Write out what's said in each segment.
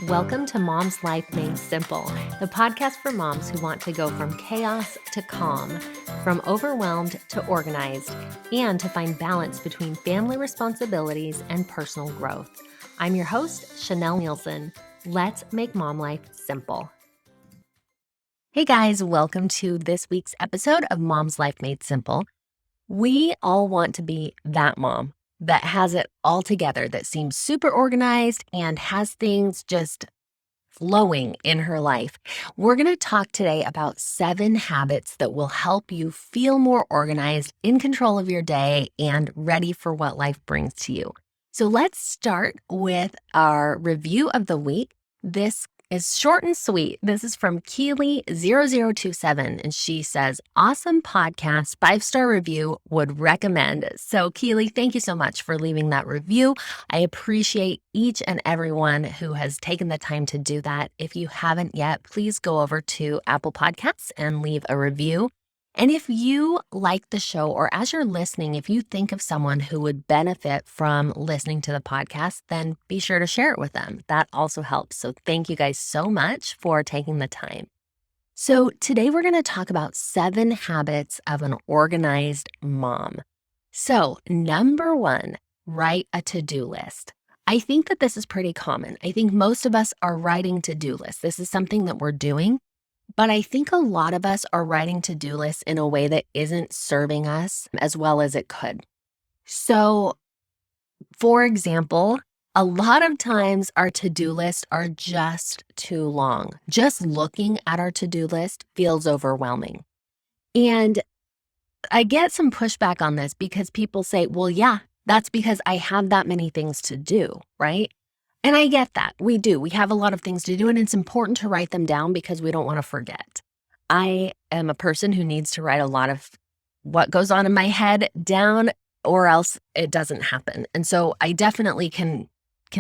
Welcome to Mom's Life Made Simple, the podcast for moms who want to go from chaos to calm, from overwhelmed to organized, and to find balance between family responsibilities and personal growth. I'm your host, Chanel Nielsen. Let's make mom life simple. Hey guys, welcome to this week's episode of Mom's Life Made Simple. We all want to be that mom that has it all together, that seems super organized and has things just flowing in her life. We're going to talk today about 7 habits that will help you feel more organized, in control of your day, and ready for what life brings to you. So let's start with our review of the week. This is short and sweet. This is from Keely0027, and she says, awesome podcast, 5-star review, would recommend. So Keely, thank you so much for leaving that review. I appreciate each and everyone who has taken the time to do that. If you haven't yet, please go over to Apple Podcasts and leave a review. And if you like the show, or as you're listening, if you think of someone who would benefit from listening to the podcast, then be sure to share it with them. That also helps. So thank you guys so much for taking the time. So today we're going to talk about 7 habits of an organized mom. So number 1, write a to-do list. I think that this is pretty common. I think most of us are writing to-do lists. This is something that we're doing. But I think a lot of us are writing to-do lists in a way that isn't serving us as well as it could. So, for example, a lot of times our to-do lists are just too long. Just looking at our to-do list feels overwhelming. And I get some pushback on this because people say, well, yeah, that's because I have that many things to do, right? And I get that. We do. We have a lot of things to do, and it's important to write them down because we don't want to forget. I am a person who needs to write a lot of what goes on in my head down, or else it doesn't happen. And so I definitely can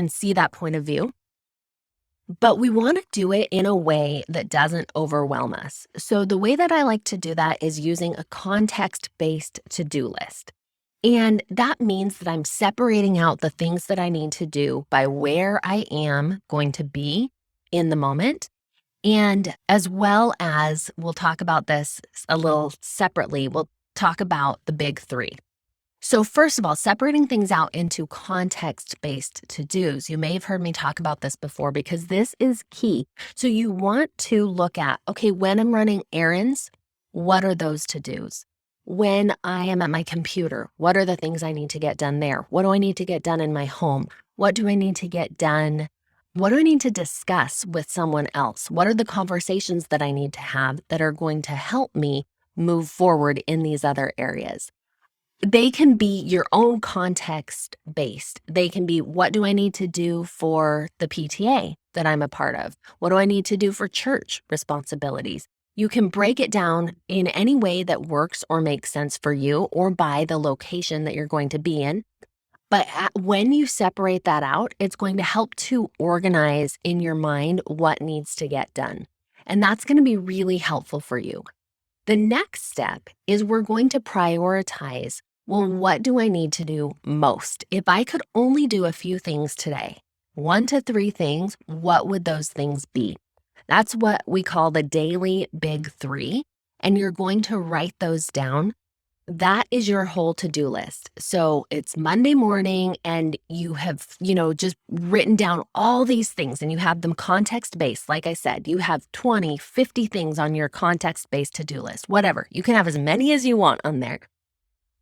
see that point of view. But we want to do it in a way that doesn't overwhelm us. So the way that I like to do that is using a context-based to-do list. And that means that I'm separating out the things that I need to do by where I am going to be in the moment. And as well as, we'll talk about this a little separately, we'll talk about the big 3. So first of all, separating things out into context-based to-dos. You may have heard me talk about this before because this is key. So you want to look at, okay, when I'm running errands, what are those to-dos? When I am at my computer, what are the things I need to get done there? What do I need to get done in my home? What do I need to get done? What do I need to discuss with someone else? What are the conversations that I need to have that are going to help me move forward in these other areas? They can be your own context-based. They can be, what do I need to do for the PTA that I'm a part of? What do I need to do for church responsibilities? You can break it down in any way that works or makes sense for you, or by the location that you're going to be in. But when you separate that out, it's going to help to organize in your mind what needs to get done. And that's going to be really helpful for you. The next step is we're going to prioritize, well, what do I need to do most? If I could only do a few things today, 1 to 3 things, what would those things be? That's what we call the daily big 3, and you're going to write those down. That is your whole to-do list. So it's Monday morning and you have, just written down all these things and you have them context-based. Like I said, you have 20, 50 things on your context-based to-do list, whatever. You can have as many as you want on there.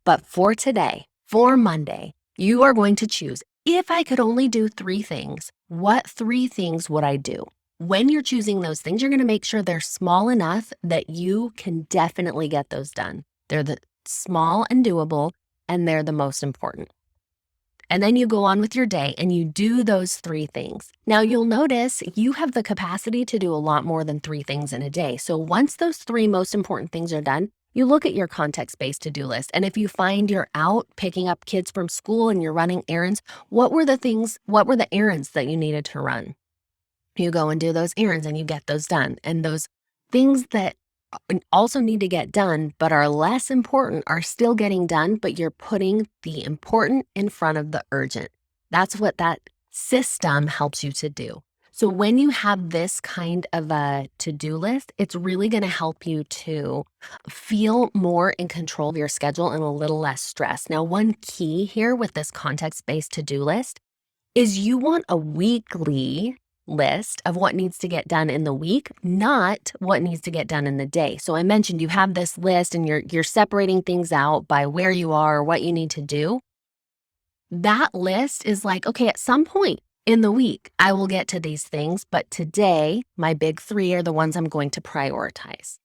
But for today, for Monday, you are going to choose, if I could only do 3 things, what 3 things would I do? When you're choosing those things, you're going to make sure they're small enough that you can definitely get those done. They're the small and doable, and they're the most important. And then you go on with your day and you do those 3 things. Now you'll notice you have the capacity to do a lot more than 3 things in a day. So once those 3 most important things are done, you look at your context-based to-do list. And if you find you're out picking up kids from school and you're running errands, what were the errands that you needed to run? You go and do those errands and you get those done. And those things that also need to get done but are less important are still getting done, but you're putting the important in front of the urgent. That's what that system helps you to do. So when you have this kind of a to-do list, it's really going to help you to feel more in control of your schedule and a little less stress. Now, one key here with this context-based to-do list is you want a weekly list of what needs to get done in the week, not what needs to get done in the day. So I mentioned you have this list and you're separating things out by where you are or what you need to do. That list is like, okay, at some point in the week, I will get to these things, but today my big 3 are the ones I'm going to prioritize.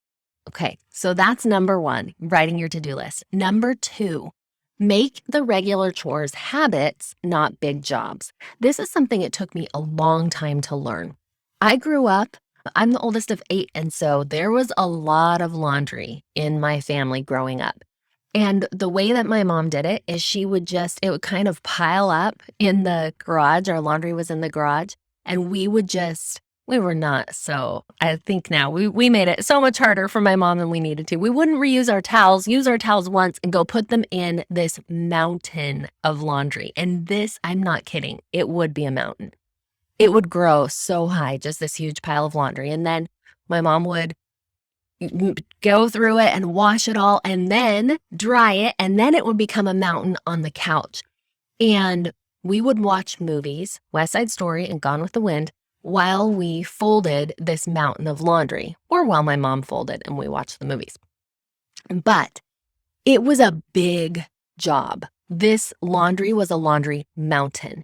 Okay, so that's number 1, writing your to-do list. Number 2, make the regular chores habits, not big jobs. This is something it took me a long time to learn. I'm the oldest of 8, and so there was a lot of laundry in my family growing up. And the way that my mom did it is it would kind of pile up in the garage. Our laundry was in the garage, and I think now we made it so much harder for my mom than we needed to. We wouldn't reuse our towels, use our towels once and go put them in this mountain of laundry. And this, I'm not kidding, it would be a mountain. It would grow so high, just this huge pile of laundry. And then my mom would go through it and wash it all and then dry it. And then it would become a mountain on the couch. And we would watch movies, West Side Story and Gone with the Wind, while we folded this mountain of laundry, or while my mom folded and we watched the movies. But it was a big job. This laundry was a laundry mountain.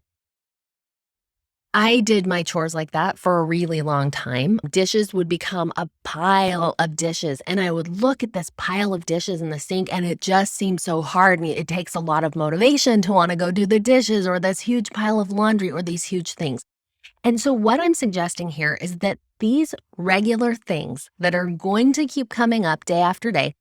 I did my chores like that for a really long time. Dishes would become a pile of dishes, and I would look at this pile of dishes in the sink, and it just seemed so hard. It takes a lot of motivation to want to go do the dishes or this huge pile of laundry or these huge things. And so what I'm suggesting here is that these regular things that are going to keep coming up day after day,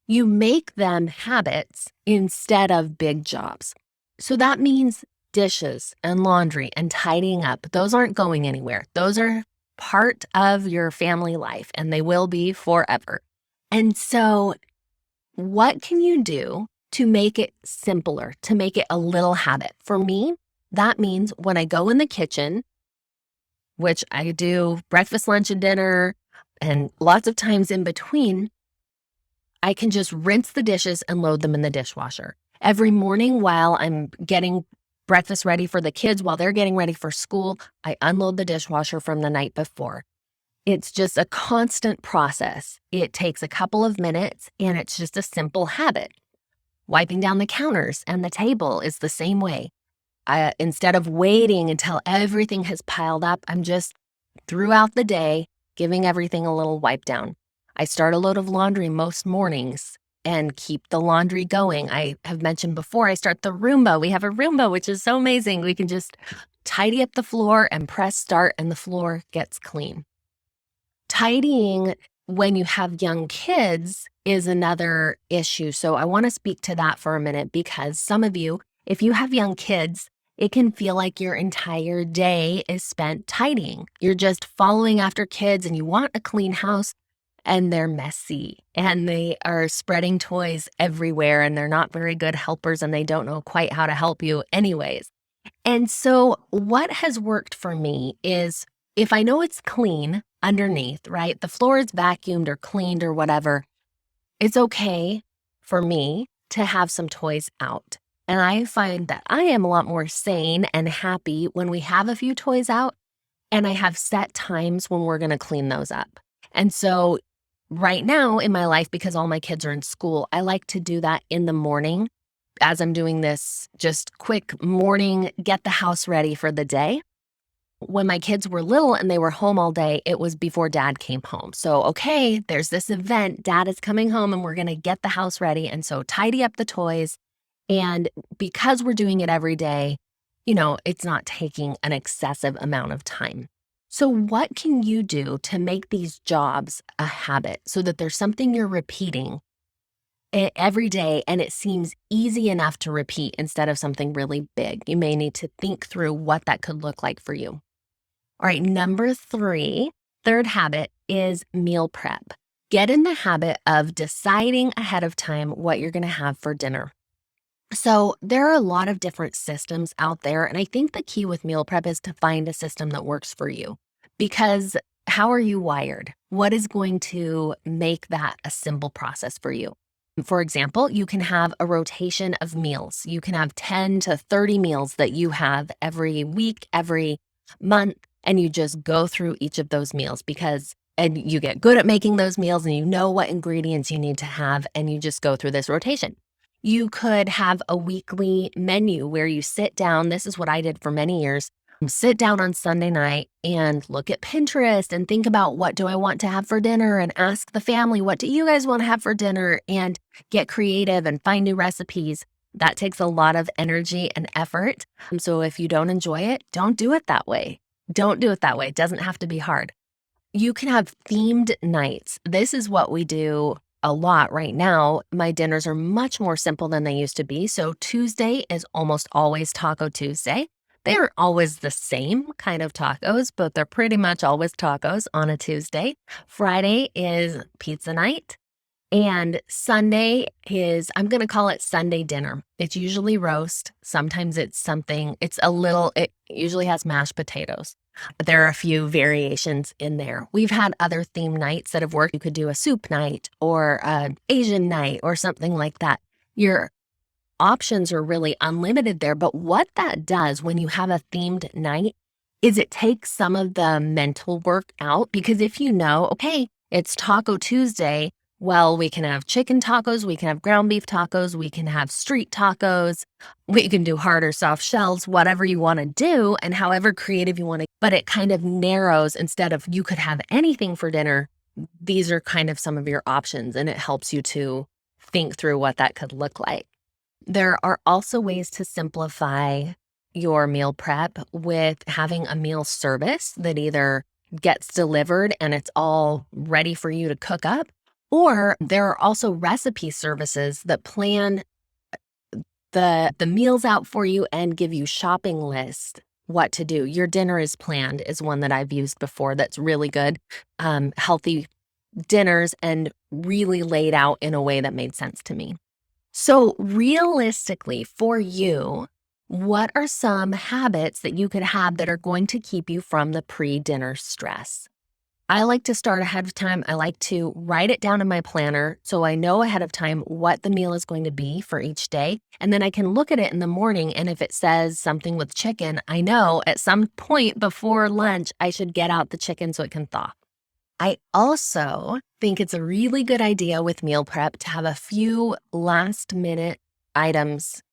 you make them habits instead of big jobs. So that means dishes and laundry and tidying up, those aren't going anywhere. Those are part of your family life, and they will be forever. And so what can you do to make it simpler, to make it a little habit? For me, that means when I go in the kitchen, which I do breakfast, lunch, and dinner, and lots of times in between, I can just rinse the dishes and load them in the dishwasher. Every morning while I'm getting breakfast ready for the kids, while they're getting ready for school, I unload the dishwasher from the night before. It's just a constant process. It takes a couple of minutes, and it's just a simple habit. Wiping down the counters and the table is the same way. Instead of waiting until everything has piled up, I'm just throughout the day giving everything a little wipe down. I start a load of laundry most mornings and keep the laundry going. I have mentioned before, I start the Roomba. We have a Roomba, which is so amazing. We can just tidy up the floor and press start, and the floor gets clean. Tidying when you have young kids is another issue. So I want to speak to that for a minute, because some of you, if you have young kids, it can feel like your entire day is spent tidying. You're just following after kids and you want a clean house, and they're messy and they are spreading toys everywhere and they're not very good helpers and they don't know quite how to help you anyways. And so what has worked for me is, if I know it's clean underneath, right? The floor is vacuumed or cleaned or whatever, it's okay for me to have some toys out. And I find that I am a lot more sane and happy when we have a few toys out, and I have set times when we're going to clean those up. And so right now in my life, because all my kids are in school, I like to do that in the morning as I'm doing this just quick morning, get the house ready for the day. When my kids were little and they were home all day, it was before Dad came home. So, okay, there's this event, Dad is coming home and we're going to get the house ready. And so tidy up the toys. And because we're doing it every day, it's not taking an excessive amount of time. So what can you do to make these jobs a habit so that there's something you're repeating every day and it seems easy enough to repeat instead of something really big? You may need to think through what that could look like for you. All right, number 3, third habit is meal prep. Get in the habit of deciding ahead of time what you're going to have for dinner. So there are a lot of different systems out there, and I think the key with meal prep is to find a system that works for you. Because how are you wired? What is going to make that a simple process for you? For example, you can have a rotation of meals. You can have 10 to 30 meals that you have every week, every month, and you just go through each of those meals and you get good at making those meals and you know what ingredients you need to have, and you just go through this rotation. You could have a weekly menu where you sit down. This is what I did for many years. Sit down on Sunday night and look at Pinterest and think about, what do I want to have for dinner, and ask the family, what do you guys want to have for dinner, and get creative and find new recipes. That takes a lot of energy and effort. So if you don't enjoy it, don't do it that way. Don't do it that way. It doesn't have to be hard. You can have themed nights. This is what we do a lot right now. My dinners are much more simple than they used to be. So Tuesday is almost always Taco Tuesday. They aren't always the same kind of tacos, but they're pretty much always tacos on a Tuesday. Friday is pizza night. And Sunday is, I'm going to call it Sunday dinner. It's usually roast. Sometimes it usually has mashed potatoes. There are a few variations in there. We've had other theme nights that have worked. You could do a soup night or an Asian night or something like that. Your options are really unlimited there. But what that does when you have a themed night is it takes some of the mental work out, because if you know, okay, it's Taco Tuesday, well, we can have chicken tacos, we can have ground beef tacos, we can have street tacos, we can do hard or soft shells, whatever you want to do and however creative you want to. But it kind of narrows, instead of you could have anything for dinner, these are kind of some of your options, and it helps you to think through what that could look like. There are also ways to simplify your meal prep with having a meal service that either gets delivered and it's all ready for you to cook up, or there are also recipe services that plan the meals out for you and give you shopping lists, what to do. Your Dinner is Planned is one that I've used before that's really good. Healthy dinners and really laid out in a way that made sense to me. So realistically for you, what are some habits that you could have that are going to keep you from the pre-dinner stress? I like to start ahead of time. I like to write it down in my planner so I know ahead of time what the meal is going to be for each day. And then I can look at it in the morning, and if it says something with chicken, I know at some point before lunch, I should get out the chicken so it can thaw. I also think it's a really good idea with meal prep to have a few last-minute items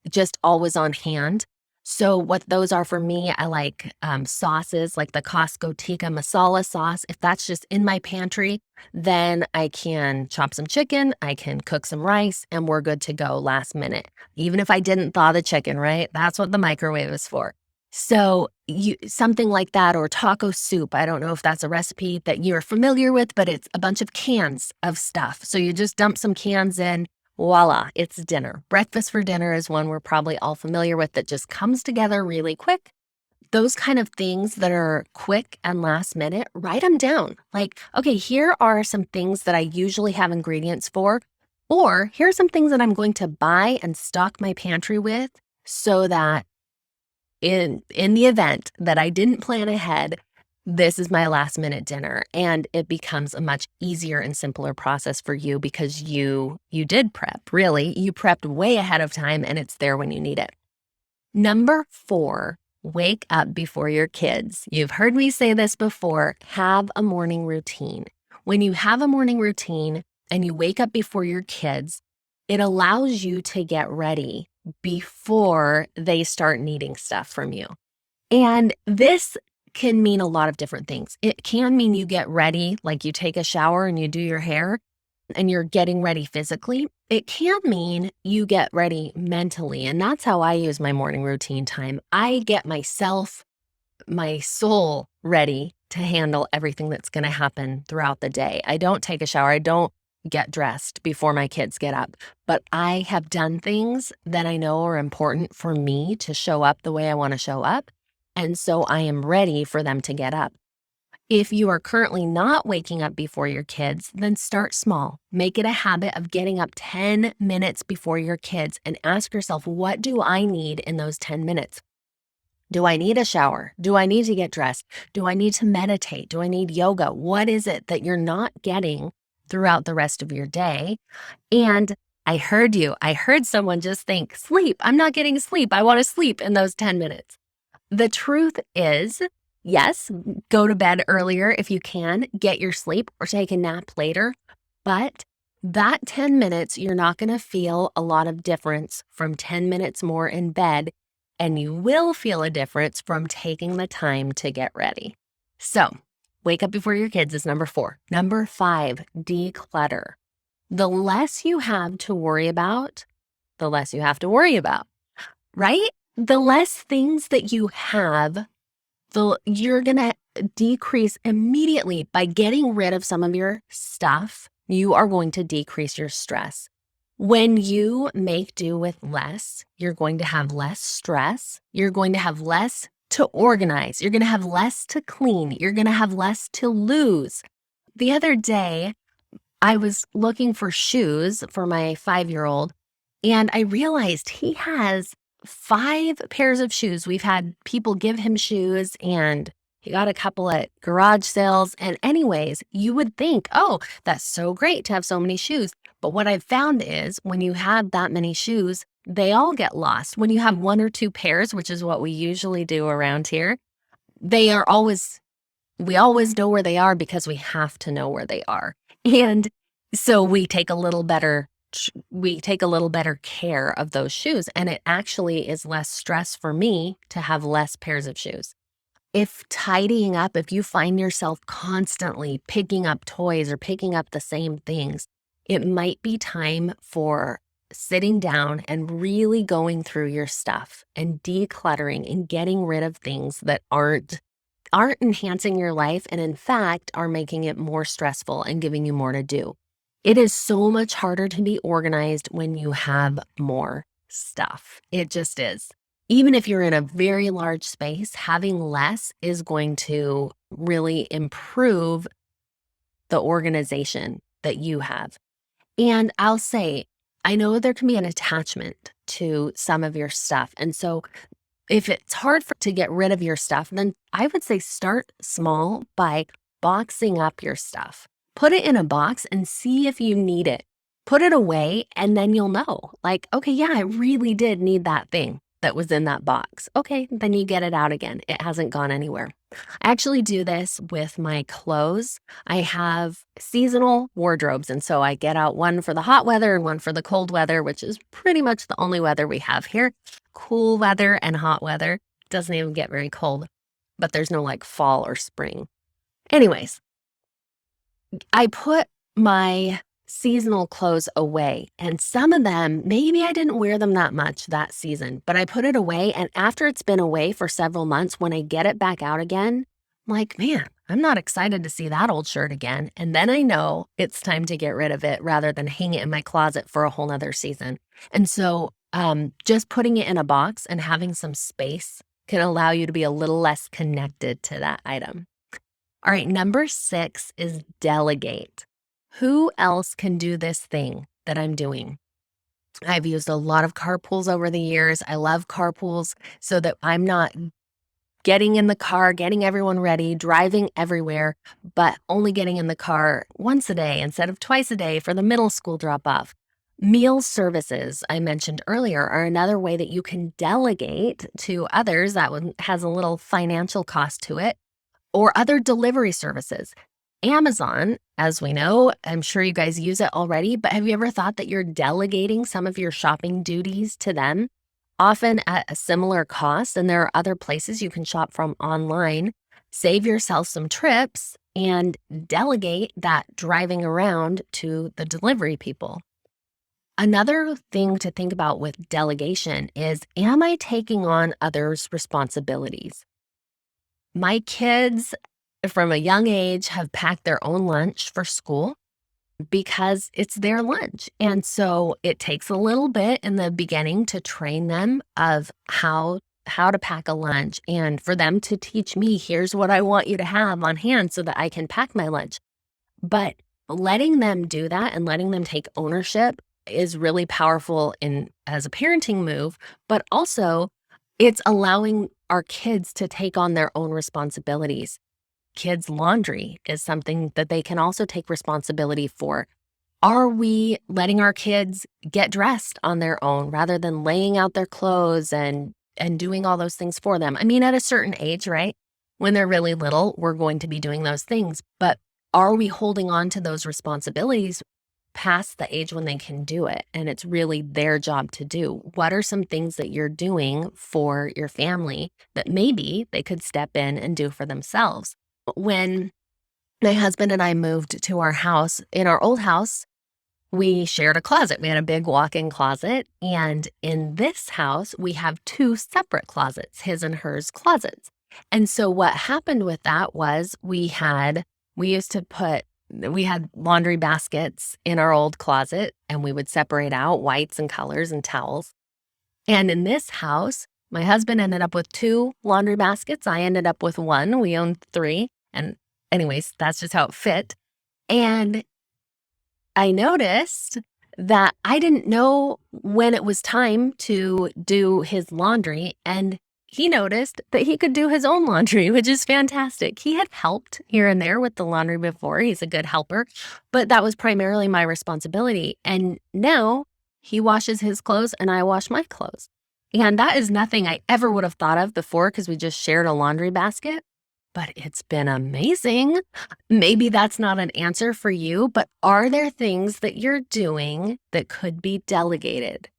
just always on hand. So what those are for me, I like sauces like the Costco tikka masala sauce. If that's just in my pantry, then I can chop some chicken, I can cook some rice, and we're good to go last minute. Even if I didn't thaw the chicken, right? That's what the microwave is for. So something like that, or taco soup. I don't know if that's a recipe that you're familiar with, but it's a bunch of cans of stuff. So you just dump some cans in. Voila, it's dinner. Breakfast for dinner is one we're probably all familiar with that just comes together really quick. Those kind of things that are quick and last minute, write them down. Like, okay, here are some things that I usually have ingredients for, or here are some things that I'm going to buy and stock my pantry with so that in the event that I didn't plan ahead, this is my last minute dinner, and it becomes a much easier and simpler process for you because you did prep. Really, you prepped way ahead of time and it's there when you need it. Number 4, wake up before your kids. You've heard me say this before, have a morning routine. When you have a morning routine and you wake up before your kids, it allows you to get ready before they start needing stuff from you. And this can mean a lot of different things. It can mean you get ready, like you take a shower and you do your hair and you're getting ready physically. It can mean you get ready mentally. And that's how I use my morning routine time. I get myself, my soul ready to handle everything that's going to happen throughout the day. I don't take a shower. I don't get dressed before my kids get up, but I have done things that I know are important for me to show up the way I want to show up. And so I am ready for them to get up. If you are currently not waking up before your kids, then start small. Make it a habit of getting up 10 minutes before your kids and ask yourself, what do I need in those 10 minutes? Do I need a shower? Do I need to get dressed? Do I need to meditate? Do I need yoga? What is it that you're not getting throughout the rest of your day? And I heard you. I heard someone just think, sleep. I'm not getting sleep. I want to sleep in those 10 minutes. The truth is, yes, go to bed earlier if you can, get your sleep or take a nap later. But that 10 minutes, you're not going to feel a lot of difference from 10 minutes more in bed. And you will feel a difference from taking the time to get ready. So, wake up before your kids is number 4. Number 5, declutter. The less you have to worry about, the less you have to worry about, right? The less things that you have, you're going to decrease immediately by getting rid of some of your stuff. You are going to decrease your stress. When you make do with less, you're going to have less stress. You're going to have less to organize. You're going to have less to clean. You're going to have less to lose. The other day, I was looking for shoes for my 5-year-old, and I realized he has 5 pairs of shoes. We've had people give him shoes, and he got a couple at garage sales. And anyways, you would think, oh, that's so great to have so many shoes. But what I've found is when you have that many shoes, they all get lost. When you have 1 or 2 pairs, which is what we usually do around here, we always know where they are because we have to know where they are. And so we take a little better care of those shoes. And it actually is less stress for me to have less pairs of shoes. If tidying up, if you find yourself constantly picking up toys or picking up the same things, it might be time for sitting down and really going through your stuff and decluttering and getting rid of things that aren't enhancing your life and in fact are making it more stressful and giving you more to do. It is so much harder to be organized when you have more stuff. It just is. Even if you're in a very large space, having less is going to really improve the organization that you have. And I'll say, I know there can be an attachment to some of your stuff. And so if it's hard to get rid of your stuff, then I would say start small by boxing up your stuff. Put it in a box and see if you need it. Put it away and then you'll know. Like, okay, yeah, I really did need that thing that was in that box. Okay, then you get it out again. It hasn't gone anywhere. I actually do this with my clothes. I have seasonal wardrobes, and so I get out one for the hot weather and one for the cold weather, which is pretty much the only weather we have here. Cool weather and hot weather. Doesn't even get very cold, but there's no like fall or spring. Anyways, I put my seasonal clothes away, and some of them, maybe I didn't wear them that much that season, but I put it away, and after it's been away for several months, when I get it back out again, I'm like, man, I'm not excited to see that old shirt again. And then I know it's time to get rid of it rather than hang it in my closet for a whole nother season. And so just putting it in a box and having some space can allow you to be a little less connected to that item. All right, number 6 is delegate. Who else can do this thing that I'm doing? I've used a lot of carpools over the years. I love carpools so that I'm not getting in the car, getting everyone ready, driving everywhere, but only getting in the car once a day instead of twice a day for the middle school drop-off. Meal services, I mentioned earlier, are another way that you can delegate to others. That one has a little financial cost to it, or other delivery services. Amazon, as we know, I'm sure you guys use it already, but have you ever thought that you're delegating some of your shopping duties to them, often at a similar cost? And there are other places you can shop from online. Save yourself some trips and delegate that driving around to the delivery people. Another thing to think about with delegation is, am I taking on others' responsibilities? My kids from a young age have packed their own lunch for school because it's their lunch. And so it takes a little bit in the beginning to train them of how to pack a lunch and for them to teach me, here's what I want you to have on hand so that I can pack my lunch. But letting them do that and letting them take ownership is really powerful as a parenting move, but also It's allowing our kids to take on their own responsibilities. Kids' laundry is something that they can also take responsibility for. Are we letting our kids get dressed on their own rather than laying out their clothes and doing all those things for them? I mean, at a certain age, right? When they're really little, we're going to be doing those things. But are we holding on to those responsibilities past the age when they can do it? And it's really their job to do. What are some things that you're doing for your family that maybe they could step in and do for themselves? When my husband and I moved to our house, in our old house, we shared a closet. We had a big walk-in closet. And in this house, we have two separate closets, his and hers closets. And so what happened with that was we had laundry baskets in our old closet, and we would separate out whites and colors and towels. And in this house, my husband ended up with two laundry baskets. I ended up with one. We owned three. And anyways, that's just how it fit. And I noticed that I didn't know when it was time to do his laundry, and he noticed that he could do his own laundry, which is fantastic. He had helped here and there with the laundry before. He's a good helper, but that was primarily my responsibility. And now he washes his clothes and I wash my clothes. And that is nothing I ever would have thought of before because we just shared a laundry basket. But it's been amazing. Maybe that's not an answer for you, but are there things that you're doing that could be delegated?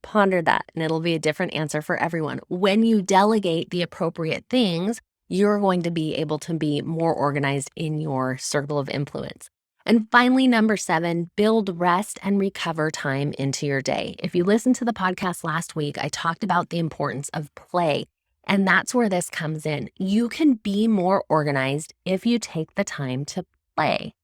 Ponder that, and it'll be a different answer for everyone. When you delegate the appropriate things, you're going to be able to be more organized in your circle of influence. And finally, number 7, build rest and recover time into your day. If you listened to the podcast last week, I talked about the importance of play. And that's where this comes in. You can be more organized if you take the time to play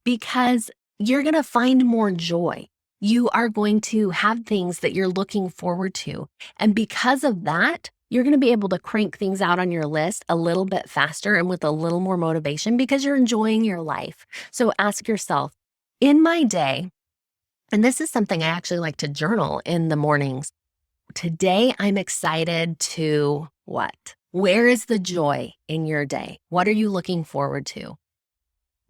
because you're going to find more joy. You are going to have things that you're looking forward to. And because of that, you're going to be able to crank things out on your list a little bit faster and with a little more motivation because you're enjoying your life. So ask yourself, in my day, and this is something I actually like to journal in the mornings, today I'm excited to what? Where is the joy in your day? What are you looking forward to?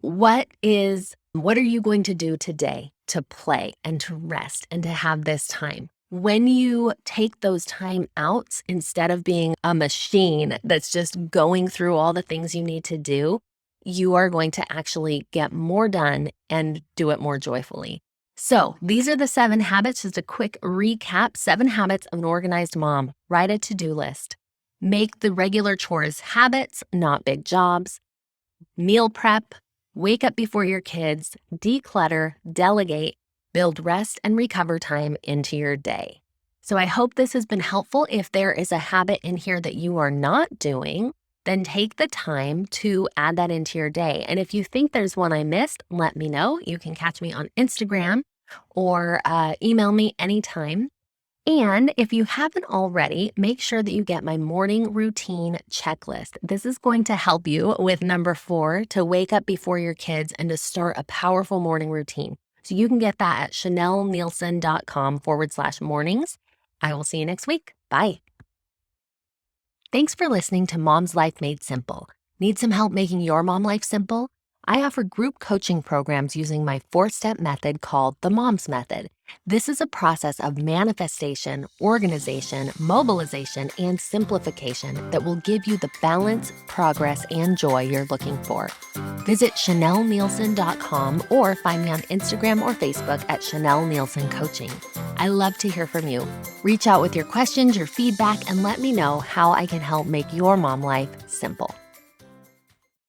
What are you going to do today to play and to rest and to have this time? When you take those time outs, instead of being a machine that's just going through all the things you need to do, you are going to actually get more done and do it more joyfully. So these are the 7 habits. Just a quick recap. 7 habits of an organized mom. Write a to-do list. Make the regular chores habits, not big jobs. Meal prep. Wake up before your kids. Declutter, delegate, build rest and recover time into your day. So I hope this has been helpful. If there is a habit in here that you are not doing, then take the time to add that into your day. And if you think there's one I missed, let me know. You can catch me on Instagram or email me anytime. And if you haven't already, make sure that you get my morning routine checklist. This is going to help you with number 4, to wake up before your kids and to start a powerful morning routine. So you can get that at chanelnielsen.com/mornings. I will see you next week. Bye. Thanks for listening to Mom's Life Made Simple. Need some help making your mom life simple? I offer group coaching programs using my 4-step method called the Mom's Method. This is a process of manifestation, organization, mobilization, and simplification that will give you the balance, progress, and joy you're looking for. Visit chanelnielsen.com or find me on Instagram or Facebook at Chanel Nielsen Coaching. I love to hear from you. Reach out with your questions, your feedback, and let me know how I can help make your mom life simple.